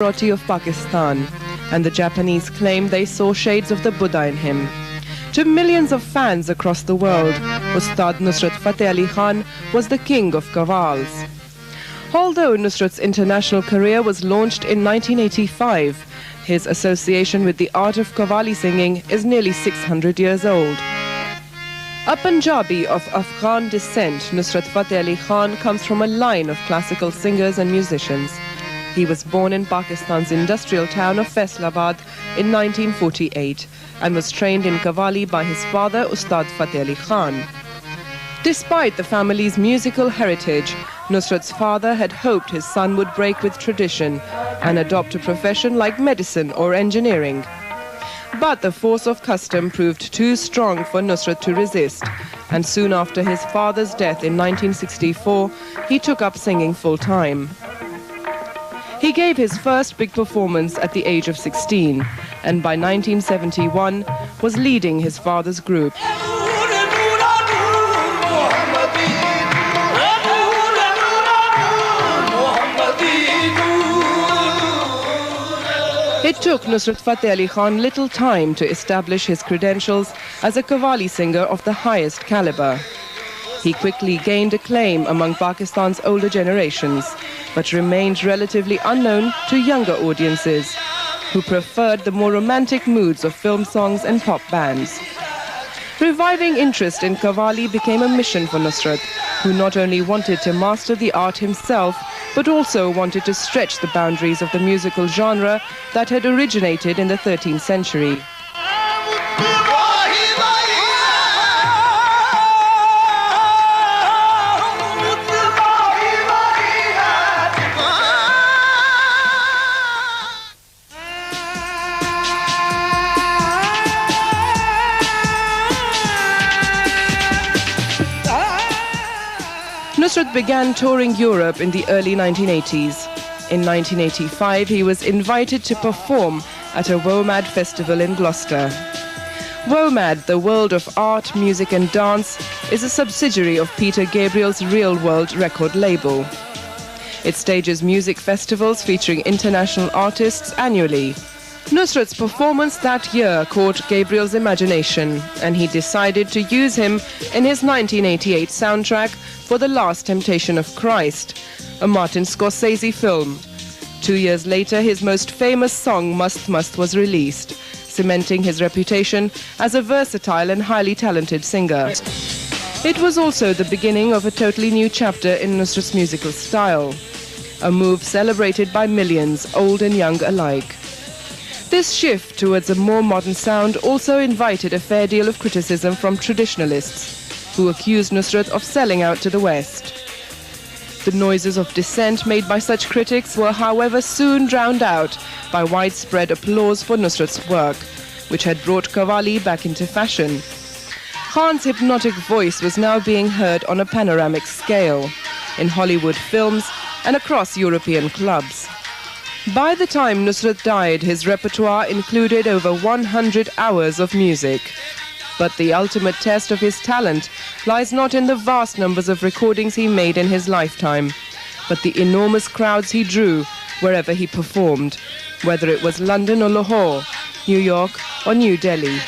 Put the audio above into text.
Roti of Pakistan, and the Japanese claimed they saw shades of the Buddha in him. To millions of fans across the world, Ustad Nusrat Fateh Ali Khan was the king of qawwals. Although Nusrat's international career was launched in 1985, his association with the art of qawwali singing is nearly 600 years old. A Punjabi of Afghan descent, Nusrat Fateh Ali Khan comes from a line of classical singers and musicians. He was born in Pakistan's industrial town of Faisalabad in 1948 and was trained in qawwali by his father, Ustad Fateh Ali Khan. Despite the family's musical heritage, Nusrat's father had hoped his son would break with tradition and adopt a profession like medicine or engineering. But the force of custom proved too strong for Nusrat to resist, and soon after his father's death in 1964, he took up singing full-time. He gave his first big performance at the age of 16, and by 1971 was leading his father's group. It took Nusrat Fateh Ali Khan little time to establish his credentials as a qawwali singer of the highest caliber. He quickly gained acclaim among Pakistan's older generations, but remained relatively unknown to younger audiences, who preferred the more romantic moods of film songs and pop bands. Reviving interest in qawwali became a mission for Nusrat, who not only wanted to master the art himself, but also wanted to stretch the boundaries of the musical genre that had originated in the 13th century. Nusrat began touring Europe in the early 1980s. In 1985, he was invited to perform at a WOMAD festival in Gloucester. WOMAD, the World of Art, Music and Dance, is a subsidiary of Peter Gabriel's Real World record label. It stages music festivals featuring international artists annually. Nusrat's performance that year caught Gabriel's imagination, and he decided to use him in his 1988 soundtrack for The Last Temptation of Christ, a Martin Scorsese film. 2 years later, his most famous song, Mast Mast, was released, cementing his reputation as a versatile and highly talented singer. It was also the beginning of a totally new chapter in Nusrat's musical style, a move celebrated by millions, old and young alike. This shift towards a more modern sound also invited a fair deal of criticism from traditionalists, who accused Nusrat of selling out to the West. The noises of dissent made by such critics were, however, soon drowned out by widespread applause for Nusrat's work, which had brought qawwali back into fashion. Khan's hypnotic voice was now being heard on a panoramic scale, in Hollywood films and across European clubs. By the time Nusrat died, his repertoire included over 100 hours of music. But the ultimate test of his talent lies not in the vast numbers of recordings he made in his lifetime, but the enormous crowds he drew wherever he performed, whether it was London or Lahore, New York or New Delhi.